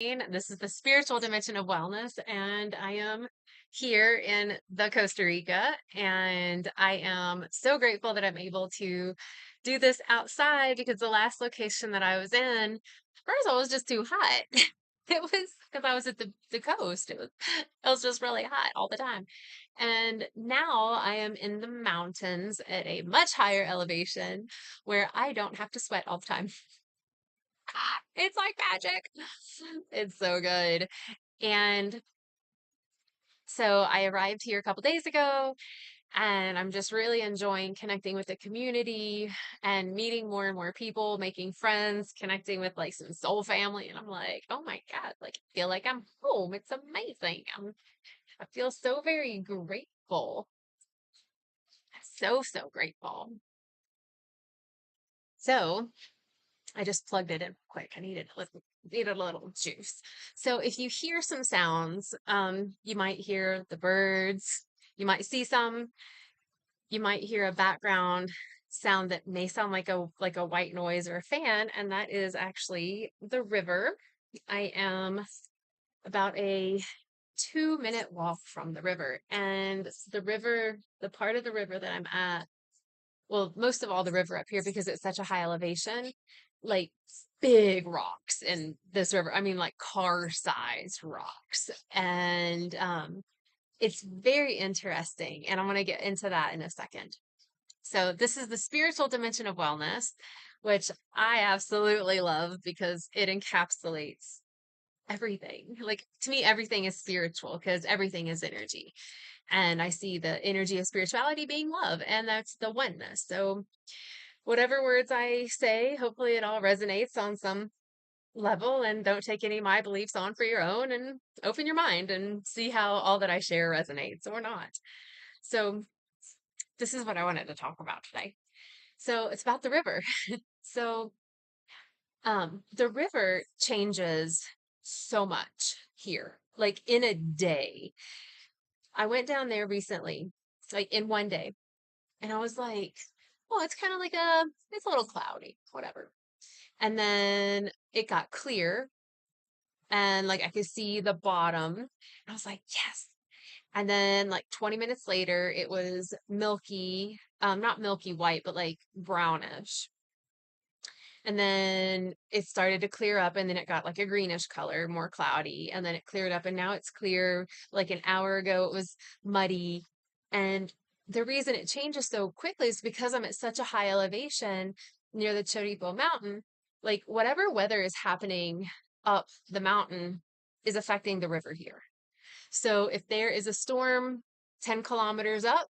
This is the spiritual dimension of wellness, and I am here in the Costa Rica, and I am so grateful that I'm able to do this outside because the last location that I was in, first of all, it was just too hot. It was because I was at the coast. It was just really hot all the time. And now I am in the mountains at a much higher elevation where I don't have to sweat all the time. It's like magic. It's so good. And so I arrived here a couple days ago, and I'm just really enjoying connecting with the community and meeting more and more people, making friends, connecting with like some soul family. And I'm like, oh my God, like I feel like I'm home. It's amazing. I feel so very grateful. So grateful. So I just plugged it in quick. I needed a little juice. So if you hear some sounds, you might hear the birds, you might see some, you might hear a background sound that may sound like a white noise or a fan, and that is actually the river. I am about a 2-minute walk from the river, and the river, the part of the river that I'm at, well, most of all the river up here because it's such a high elevation, like big rocks in this river. I mean, like car-sized rocks. And it's very interesting. And I'm going to get into that in a second. So, this is the spiritual dimension of wellness, which I absolutely love because it encapsulates everything. Like to me, everything is spiritual because everything is energy. And I see the energy of spirituality being love, and that's the oneness. So, whatever words I say, hopefully it all resonates on some level, and don't take any of my beliefs on for your own and open your mind and see how all that I share resonates or not. So, this is what I wanted to talk about today. So, it's about the river. So, the river changes so much here, like in a day. I went down there recently, like in one day, and I was like, "Oh, it's kind of like it's a little cloudy, whatever." And then it got clear, and like I could see the bottom. And I was like, "Yes." And then like 20 minutes later, it was milky, not milky white, but like brownish. And then it started to clear up, and then it got like a greenish color, more cloudy, and then it cleared up, and now it's clear. Like an hour ago, it was muddy. And the reason it changes so quickly is because I'm at such a high elevation near the Choripo Mountain. Like whatever weather is happening up the mountain is affecting the river here. So if there is a storm 10 kilometers up,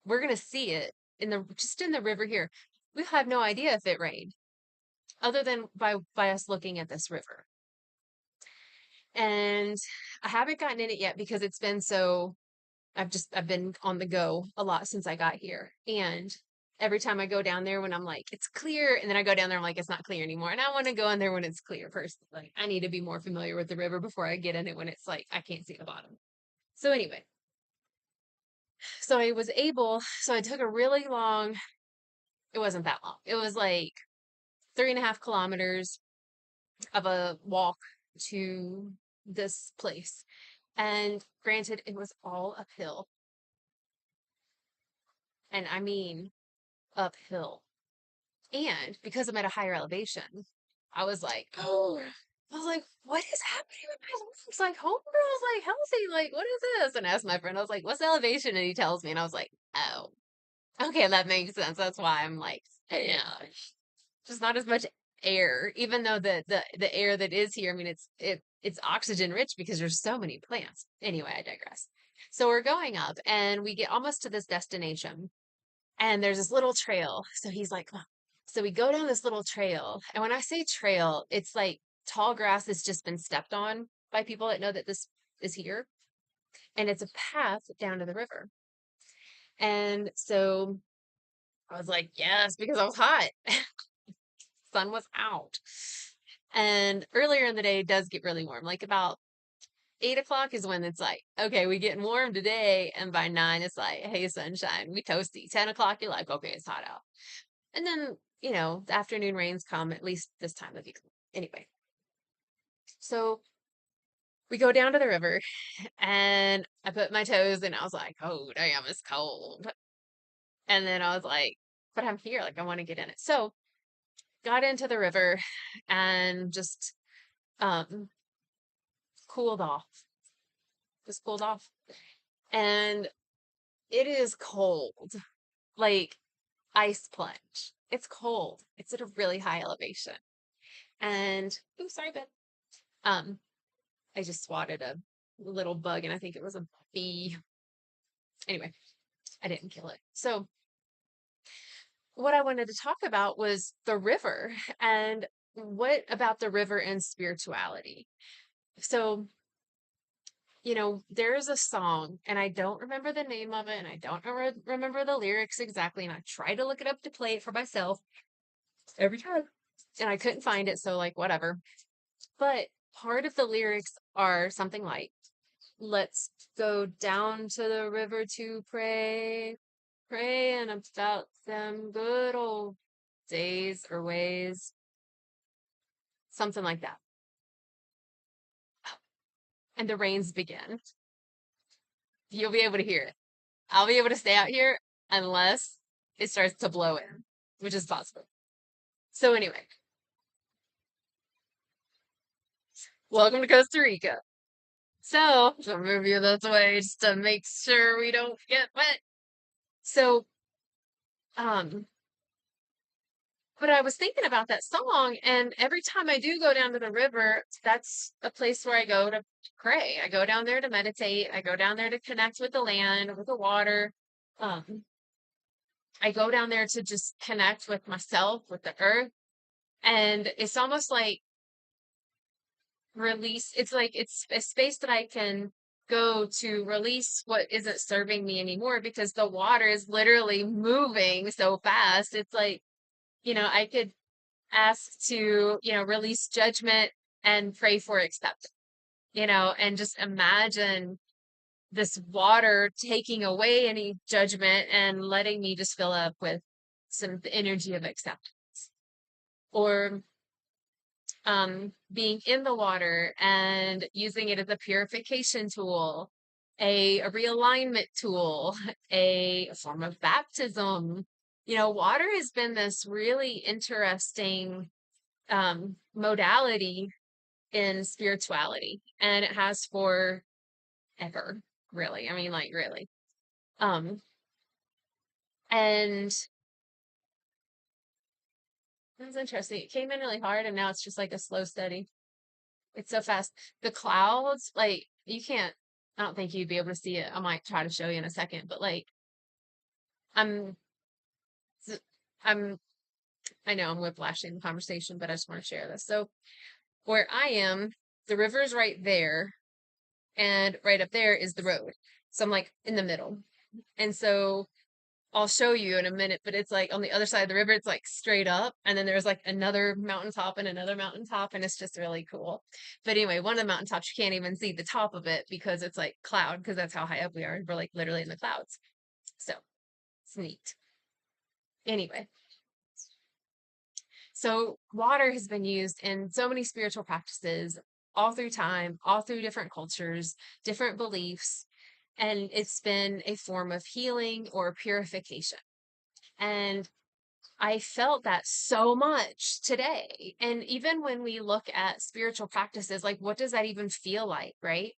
we're going to see it in the just in the river here. We have no idea if it rained other than by us looking at this river. And I haven't gotten in it yet because it's been so I've been on the go a lot since I got here. And every time I go down there when I'm like it's clear, and then I go down there I'm like it's not clear anymore. And I want to go in there when it's clear first. Like I need to be more familiar with the river before I get in it when it's like I can't see the bottom. So anyway, so I took a really long, it wasn't that long. It was like 3.5 kilometers of a walk to this place. And granted, it was all uphill. And I mean uphill. And because I'm at a higher elevation, I was like, oh, I was like, what is happening with my lungs? Like, homegirl's like healthy. Like, what is this? And I asked my friend, I was like, what's the elevation? And he tells me, and I was like, oh, okay, that makes sense. That's why I'm like, yeah, just not as much air, even though the air that is here, I mean, it's oxygen rich because there's so many plants. Anyway, I digress. So we're going up, and we get almost to this destination, and there's this little trail. So he's like, "Come on." So we go down this little trail, and when I say trail, it's like tall grass that's just been stepped on by people that know that this is here, and it's a path down to the river. And so I was like, yes, because I was hot. Sun was out. And earlier in the day, it does get really warm. Like about 8 o'clock is when it's like, okay, we getting warm today. And by 9, it's like, hey, sunshine, we toasty. 10 o'clock, you're like, okay, it's hot out. And then, the afternoon rains come at least this time of year. Anyway, So we go down to the river and I put my toes and I was like, oh, damn, it's cold. And then I was like, but I'm here. Like, I want to get in it. So got into the river and just um, cooled off, just cooled off. And it is cold, like ice plunge. It's cold. It's at a really high elevation. And, oh, sorry, Ben. Um, I just swatted a little bug and I think it was a bee. Anyway, I didn't kill it. So what I wanted to talk about was the river and what about the river and spirituality. So, there is a song and I don't remember the name of it and I don't remember the lyrics exactly. And I tried to look it up to play it for myself every time and I couldn't find it. So, like, whatever. But part of the lyrics are something like, let's go down to the river to pray, praying about them good old days or ways, something like that. And the rains begin. You'll be able to hear it. I'll be able to stay out here unless it starts to blow in, which is possible. So anyway, welcome to Costa Rica. So I'll move you this way just to make sure we don't get wet. So, um, but I was thinking about that song, and every time I do go down to the river, that's a place where I go to pray. I go down there to meditate. I go down there to connect with the land, with the water. Um, I go down there to just connect with myself, with the earth. And it's almost like release. It's like it's a space that I can go to release what isn't serving me anymore because the water is literally moving so fast. It's like, I could ask to, release judgment and pray for acceptance, and just imagine this water taking away any judgment and letting me just fill up with some energy of acceptance. Or being in the water and using it as a purification tool, a realignment tool, a form of baptism. Water has been this really interesting modality in spirituality, and it has for ever, really. I mean, like, really. Um, and that's interesting. It came in really hard, and now it's just like a slow steady. It's so fast. The clouds, like, you can't, I don't think you'd be able to see it. I might try to show you in a second, but like, I'm, I'm, I know I'm whiplashing the conversation, but I just want to share this. So, where I am, the river's right there, and right up there is the road. So I'm like in the middle. And so I'll show you in a minute, but it's like on the other side of the river, it's like straight up. And then there's like another mountaintop and another mountaintop, and it's just really cool. But anyway, one of the mountaintops, you can't even see the top of it because it's like cloud, because that's how high up we are. We're like literally in the clouds. So it's neat. Anyway, so water has been used in so many spiritual practices all through time, all through different cultures, different beliefs, and it's been a form of healing or purification. And I felt that so much today. And even when we look at spiritual practices, like, what does that even feel like, right?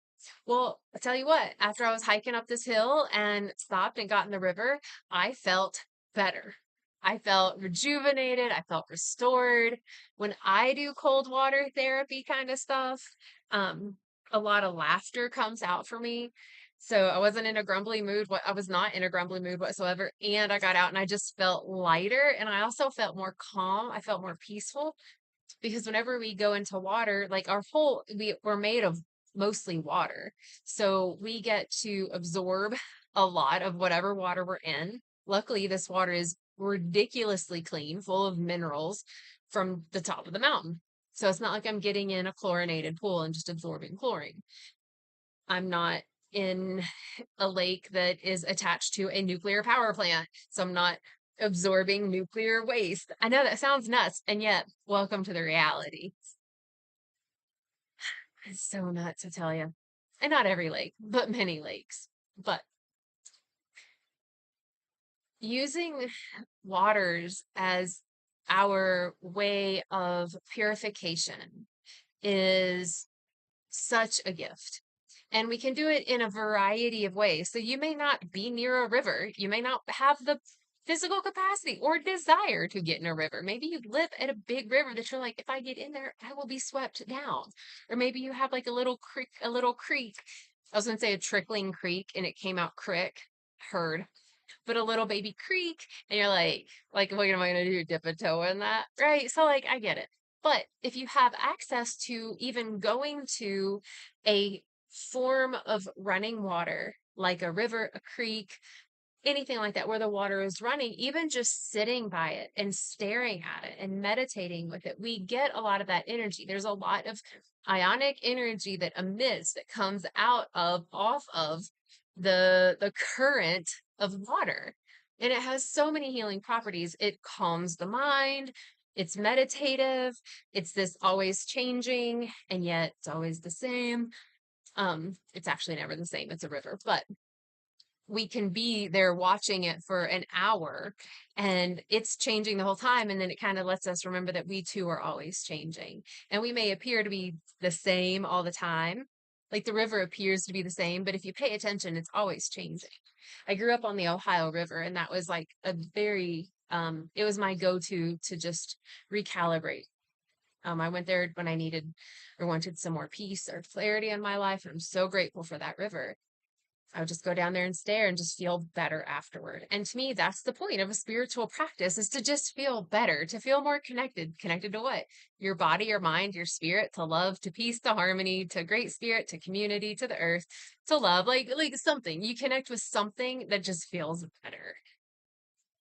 Well, I tell you what, after I was hiking up this hill and stopped and got in the river, I felt better. I felt rejuvenated. I felt restored. When I do cold water therapy kind of stuff, um, a lot of laughter comes out for me. So I wasn't in a grumbly mood. I was not in a grumbly mood whatsoever. And I got out and I just felt lighter. And I also felt more calm. I felt more peaceful because whenever we go into water, like we're made of mostly water. So we get to absorb a lot of whatever water we're in. Luckily, this water is ridiculously clean, full of minerals from the top of the mountain. So it's not like I'm getting in a chlorinated pool and just absorbing chlorine. I'm not in a lake that is attached to a nuclear power plant. So I'm not absorbing nuclear waste. I know that sounds nuts, and yet, welcome to the reality. It's so nuts to tell you. And not every lake, but many lakes. But using waters as our way of purification is such a gift. And we can do it in a variety of ways. So you may not be near a river. You may not have the physical capacity or desire to get in a river. Maybe you live at a big river that you're like, if I get in there, I will be swept down. Or maybe you have like a little creek. I was going to say a trickling creek and it came out crick, heard, but a little baby creek. And you're like, what am I going to do? Dip a toe in that? Right. So like, I get it. But if you have access to even going to a form of running water, like a river, a creek, anything like that, where the water is running, even just sitting by it and staring at it and meditating with it, we get a lot of that energy. There's a lot of ionic energy that emits, that comes out of, off of the current of water. And it has so many healing properties. It calms the mind. It's meditative. It's this always changing, and yet it's always the same. It's actually never the same. It's a river, but we can be there watching it for an hour and it's changing the whole time. And then it kind of lets us remember that we too are always changing. And we may appear to be the same all the time. Like the river appears to be the same, but if you pay attention, it's always changing. I grew up on the Ohio River, and that was like a very, it was my go-to to just recalibrate. I went there when I needed or wanted some more peace or clarity in my life. And I'm so grateful for that river. I would just go down there and stare and just feel better afterward. And to me, that's the point of a spiritual practice, is to just feel better, to feel more connected. Connected to what? Your body, your mind, your spirit, to love, to peace, to harmony, to great spirit, to community, to the earth, to love, like something. You connect with something that just feels better.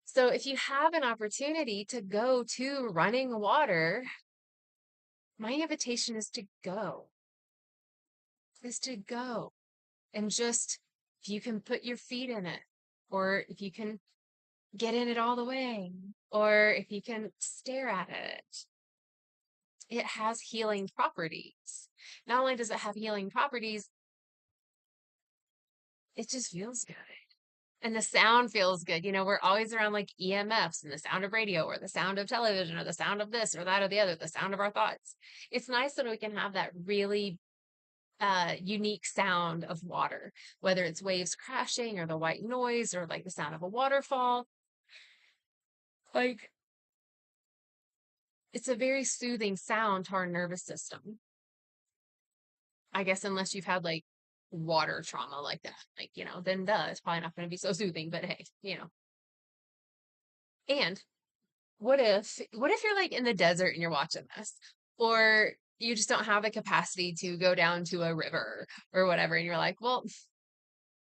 So if you have an opportunity to go to running water, my invitation is to go and just, if you can put your feet in it, or if you can get in it all the way, or if you can stare at it, it has healing properties. Not only does it have healing properties, it just feels good. And the sound feels good. You know, we're always around like EMFs and the sound of radio or the sound of television or the sound of this or that or the other, the sound of our thoughts. It's nice that we can have that really unique sound of water, whether it's waves crashing or the white noise or like the sound of a waterfall. Like, it's a very soothing sound to our nervous system. I guess unless you've had like water trauma like that, like, then it's probably not going to be so soothing, but hey. And what if you're like in the desert and you're watching this, or you just don't have the capacity to go down to a river or whatever, and you're like, well,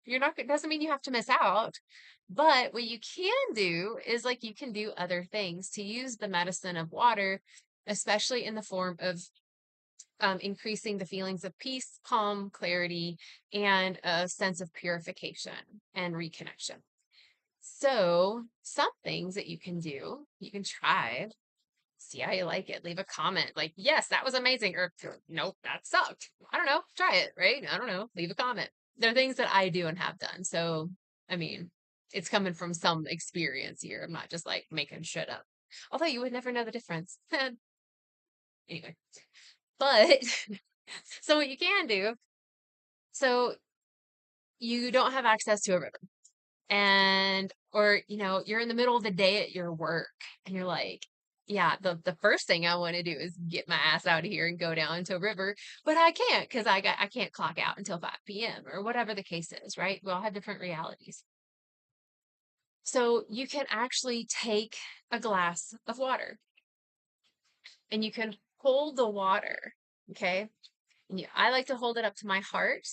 you're not, it doesn't mean you have to miss out. But what you can do is like you can do other things to use the medicine of water, especially in the form of increasing the feelings of peace, calm, clarity, and a sense of purification and reconnection. So, some things that you can try, see how you like it, leave a comment like, yes, that was amazing, or nope, that sucked. I don't know, try it, right? I don't know, leave a comment. There are things that I do and have done. So, I mean, it's coming from some experience here. I'm not just like making shit up. Although you would never know the difference. Anyway, but so what you can do, so you don't have access to a river, and or you're in the middle of the day at your work and you're like, yeah, the first thing I want to do is get my ass out of here and go down to a river, but I can't because I can't clock out until 5 p.m. or whatever the case is, right? We all have different realities. So you can actually take a glass of water and you can hold the water, okay? And I like to hold it up to my heart,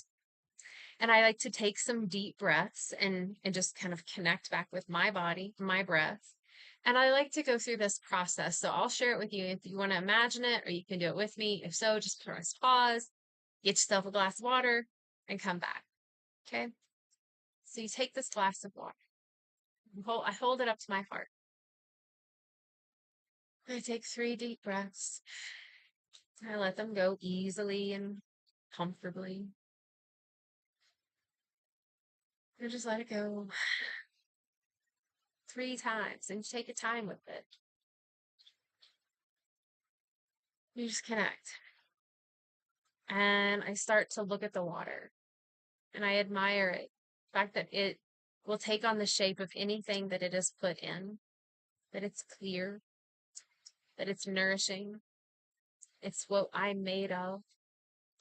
and I like to take some deep breaths and just kind of connect back with my body, my breath. And I like to go through this process. So I'll share it with you if you want to imagine it, or you can do it with me. If so, just press pause, get yourself a glass of water, and come back. Okay. So you take this glass of water. I hold it up to my heart. I take 3 deep breaths. I let them go easily and comfortably. And just let it go 3 times and take your time with it. You just connect. And I start to look at the water and I admire it. The fact that it will take on the shape of anything that it is put in, that it's clear, that it's nourishing. It's what I'm made of.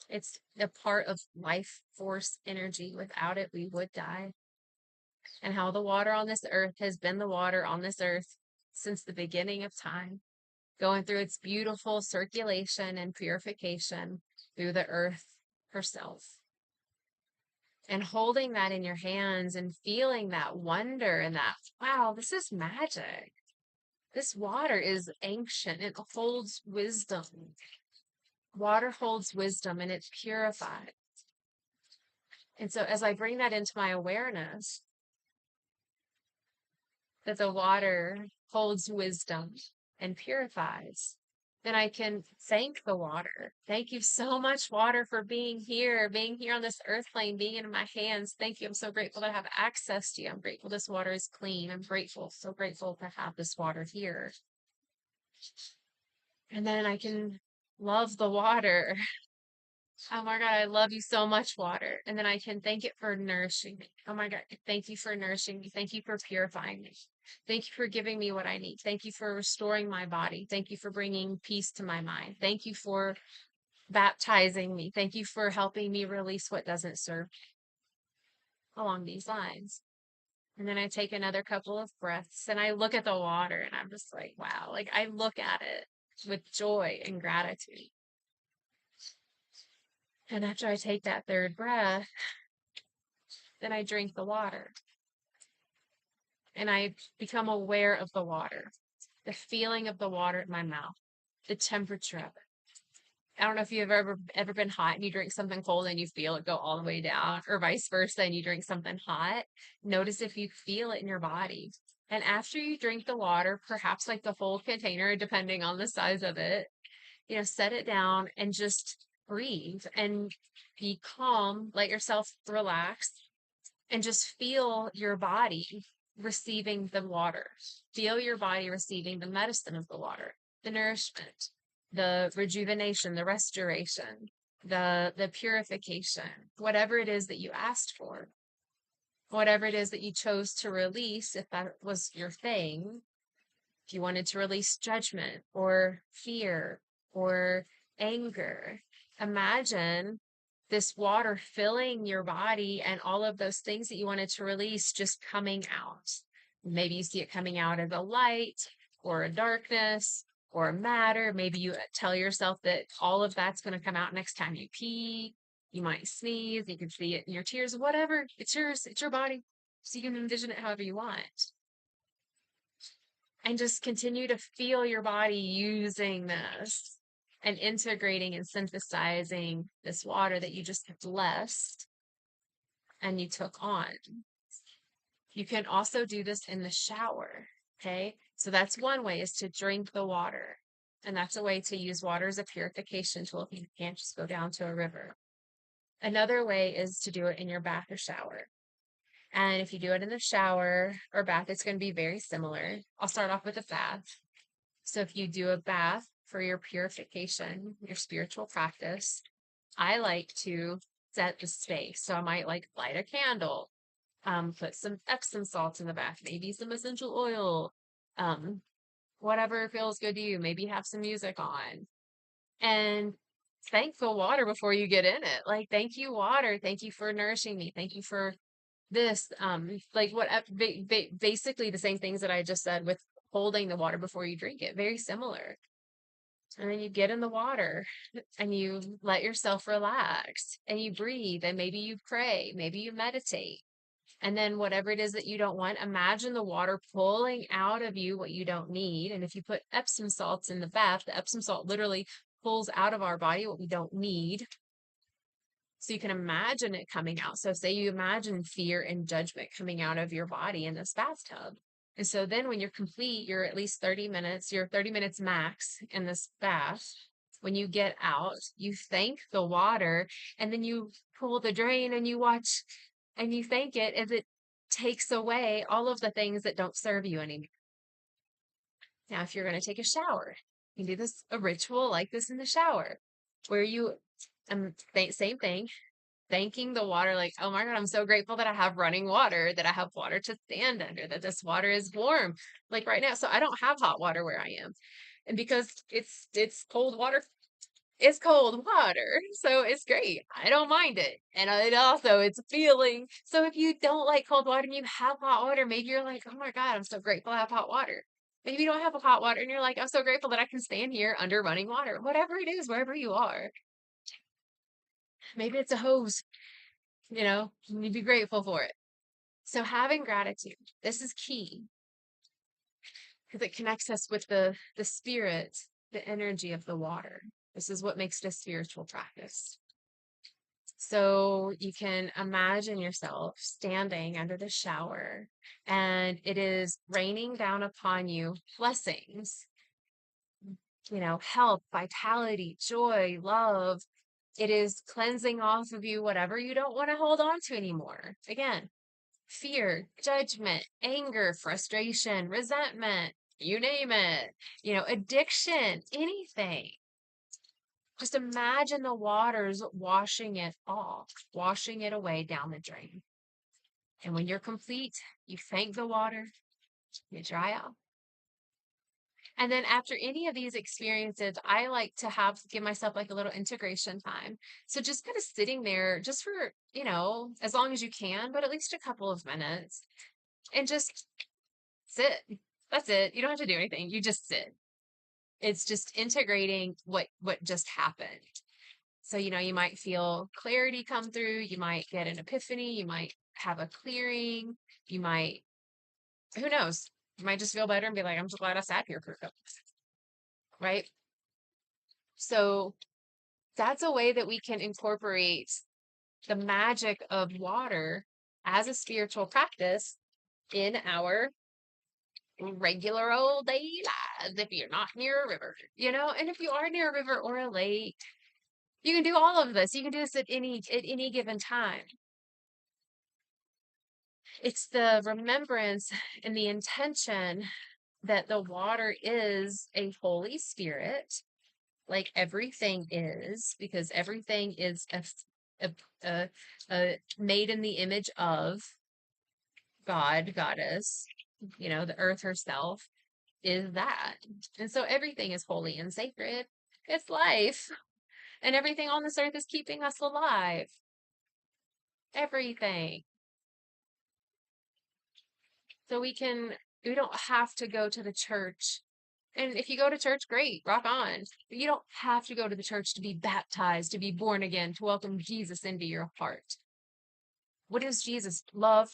It's a part of life force energy. Without it, we would die. And how the water on this earth has been the water on this earth since the beginning of time, going through its beautiful circulation and purification through the earth herself. And holding that in your hands and feeling that wonder and that, wow, this is magic. This water is ancient. It holds wisdom. Water holds wisdom and it's purified. And so as I bring that into my awareness, that the water holds wisdom and purifies, then I can thank the water. Thank you so much, water, for being here on this earth plane, being in my hands. Thank you. I'm so grateful that I have access to you. I'm grateful this water is clean. I'm grateful, so grateful to have this water here. And then I can love the water. Oh my God, I love you so much, water. And then I can thank it for nourishing me. Oh my God, thank you for nourishing me. Thank you for purifying me. Thank you for giving me what I need. Thank you for restoring my body. Thank you for bringing peace to my mind. Thank you for baptizing me. Thank you for helping me release what doesn't serve along these lines. And then I take another couple of breaths and I look at the water and I'm just like, wow, like I look at it with joy and gratitude. And after I take that third breath, then I drink the water and I become aware of the water, the feeling of the water in my mouth, the temperature of it. I don't know if you've ever been hot and you drink something cold and you feel it go all the way down, or vice versa, and you drink something hot. Notice if you feel it in your body. And after you drink the water, perhaps like the whole container, depending on the size of it, set it down and just breathe and be calm, let yourself relax, and just feel your body receiving the water. Feel your body receiving the medicine of the water, the nourishment, the rejuvenation, the restoration, the purification, whatever it is that you asked for, whatever it is that you chose to release, if that was your thing. If you wanted to release judgment or fear or anger, imagine this water filling your body and all of those things that you wanted to release just coming out. Maybe you see it coming out as a light or a darkness or a matter. Maybe you tell yourself that all of that's going to come out next time you pee. You might sneeze. You can see it in your tears, whatever. It's yours. It's your body. So you can envision it however you want. And just continue to feel your body using this and integrating and synthesizing this water that you just blessed and you took on. You can also do this in the shower. Okay. So that's one way, is to drink the water. And that's a way to use water as a purification tool if you can't just go down to a river. Another way is to do it in your bath or shower. And if you do it in the shower or bath, it's going to be very similar. I'll start off with a bath. So if you do a bath for your purification, your spiritual practice, I like to set the space. So I might like light a candle, put some Epsom salts in the bath, maybe some essential oil, whatever feels good to you. Maybe have some music on and thank the water before you get in it. Like, thank you, water. Thank you for nourishing me. Thank you for this, like what basically the same things that I just said with holding the water before you drink it, very similar. And then you get in the water and you let yourself relax and you breathe and maybe you pray, maybe you meditate. And then whatever it is that you don't want, imagine the water pulling out of you what you don't need. And if you put Epsom salts in the bath, the Epsom salt literally pulls out of our body what we don't need. So you can imagine it coming out. So say you imagine fear and judgment coming out of your body in this bathtub. And so then when you're complete, you're at least 30 minutes, you're 30 minutes max in this bath When you get out, you thank the water, and then you pull the drain and you watch and you thank it as it takes away all of the things that don't serve you anymore. Now, if you're going to take a shower, you can do this a ritual like this in the shower, where you same thing, thanking the water, like, oh my God, I'm so grateful that I have running water, that I have water to stand under, that this water is warm. Like right now, so I don't have hot water where I am. And because it's cold water, it's cold water. So it's great. I don't mind it. And it also it's a feeling. So if you don't like cold water and you have hot water, maybe you're like, oh my God, I'm so grateful I have hot water. Maybe you don't have a hot water and you're like, I'm so grateful that I can stand here under running water. Whatever it is, wherever you are. Maybe it's a hose, you'd be grateful for it. So having gratitude, this is key because it connects us with the spirit, the energy of the water. This is what makes it a spiritual practice. So you can imagine yourself standing under the shower and it is raining down upon you blessings, health, vitality, joy, love. It is cleansing off of you whatever you don't want to hold on to anymore. Again, fear, judgment, anger, frustration, resentment, you name it, addiction, anything. Just imagine the waters washing it off, washing it away down the drain. And when you're complete, you thank the water, you dry out. And then after any of these experiences, I like to give myself like a little integration time. So just kind of sitting there just for, as long as you can, but at least a couple of minutes and just sit. That's it. You don't have to do anything. You just sit. It's just integrating what just happened. So, you might feel clarity come through. You might get an epiphany. You might have a clearing. You might, who knows? You might just feel better and be like, I'm so glad I sat here for a couple, right? So that's a way that we can incorporate the magic of water as a spiritual practice in our regular old day lives if you're not near a river, and if you are near a river or a lake, you can do all of this. You can do this at any given time. It's the remembrance and the intention that the water is a Holy Spirit, like everything is, because everything is made in the image of God, goddess, the earth herself is that. And so everything is holy and sacred. It's life. And everything on this earth is keeping us alive. Everything. So we don't have to go to the church. And if you go to church, great, rock on. But you don't have to go to the church to be baptized, to be born again, to welcome Jesus into your heart. What is Jesus? Love.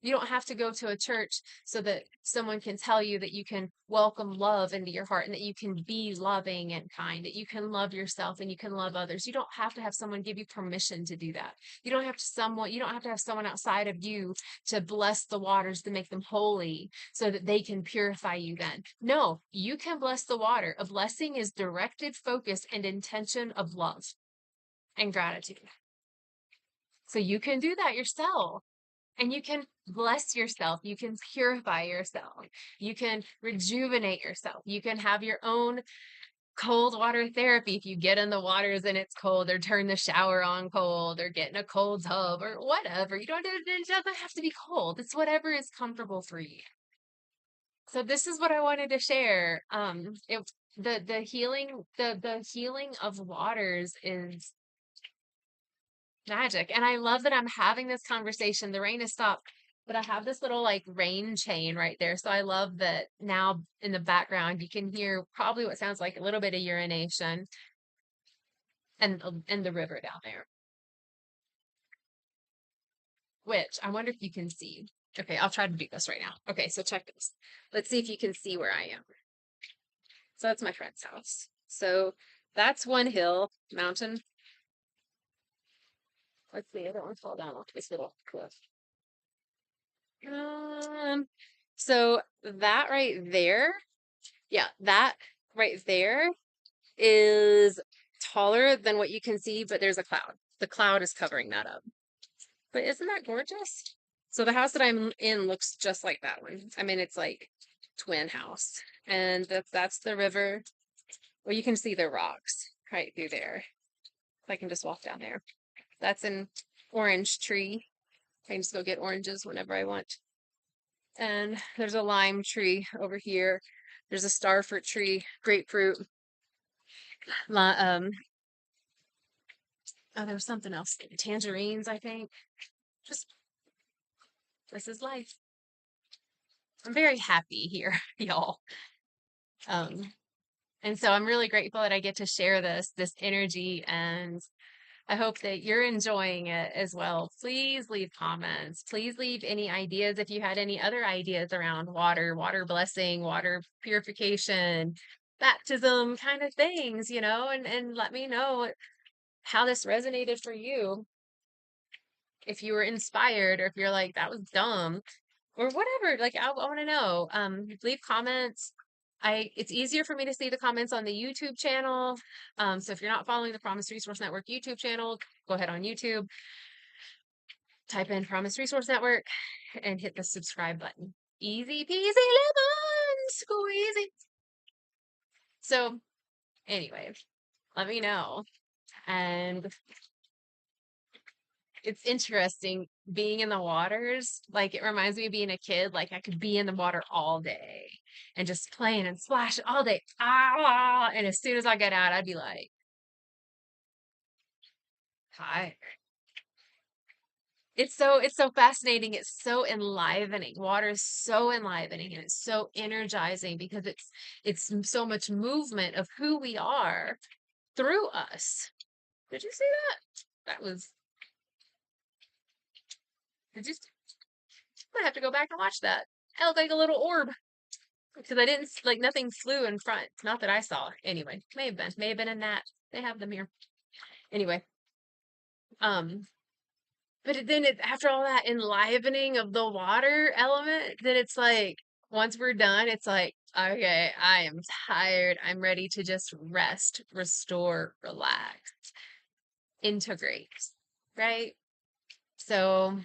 You don't have to go to a church so that someone can tell you that you can welcome love into your heart and that you can be loving and kind, that you can love yourself and you can love others. You don't have to have someone give you permission to do that. You don't have to have someone outside of you to bless the waters to make them holy so that they can purify you then. No, you can bless the water. A blessing is directed focus and intention of love and gratitude. So you can do that yourself. And you can bless yourself. You can purify yourself. You can rejuvenate yourself. You can have your own cold water therapy if you get in the waters and it's cold, or turn the shower on cold, or get in a cold tub, or whatever. It doesn't have to be cold. It's whatever is comfortable for you. So this is what I wanted to share. The healing of waters is magic. And I love that I'm having this conversation. The rain has stopped, but I have this little like rain chain right there. So I love that now in the background, you can hear probably what sounds like a little bit of urination and the river down there, which I wonder if you can see. Okay, I'll try to do this right now. Okay, so check this. Let's see if you can see where I am. So that's my friend's house. So that's one hill, mountain. Let's see, I don't want to fall down off this little cliff. So that right there, yeah, that right there is taller than what you can see, but there's a cloud. The cloud is covering that up. But isn't that gorgeous? So the house that I'm in looks just like that one. I mean, it's like twin house. And that's the river. Well, you can see the rocks right through there. I can just walk down there. That's an orange tree. I can just go get oranges whenever I want. And there's a lime tree over here. There's a starfruit tree, grapefruit. Oh, there was something else. Tangerines, I think. Just, this is life. I'm very happy here, y'all. Um, and so I'm really grateful that I get to share this energy, and I hope that you're enjoying it as well. Please leave comments. Please leave any ideas if you had any other ideas around water, water blessing, water purification, baptism kind of things, and let me know how this resonated for you. If you were inspired or if you're like, that was dumb or whatever, like I want to know. Leave comments. It's easier for me to see the comments on the YouTube channel. So if you're not following the Promise Resource Network YouTube channel, go ahead on YouTube, type in Promise Resource Network and hit the subscribe button. Easy peasy lemon squeezy. So anyway, let me know. And it's interesting being in the waters. Like it reminds me of being a kid. Like I could be in the water all day and just playing and splash all day. Ah, and as soon as I get out, I'd be like, hi. It's so fascinating. It's so enlivening. Water is so enlivening and it's so energizing because it's so much movement of who we are through us. Did you see that? That was did you I have to go back and watch that. I look like a little orb. Because I didn't like nothing flew in front. Not that I saw. Anyway, may have been a gnat. They have them here. Anyway, um, but then after all that enlivening of the water element, then it's like once we're done, it's like okay, I am tired. I'm ready to just rest, restore, relax, integrate, right? So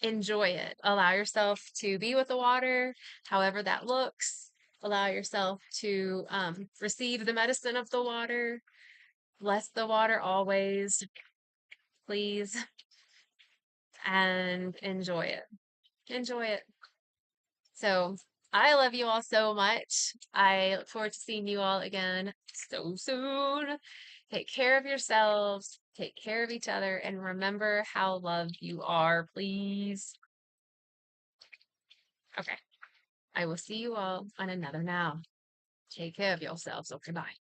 enjoy it. Allow yourself to be with the water, however that looks. Allow yourself to receive the medicine of the water. Bless the water always, please, and enjoy it. Enjoy it. So I love you all so much. I look forward to seeing you all again so soon. Take care of yourselves, take care of each other, and remember how loved you are, please. Okay. I will see you all on another now. Take care of yourselves. Okay, bye.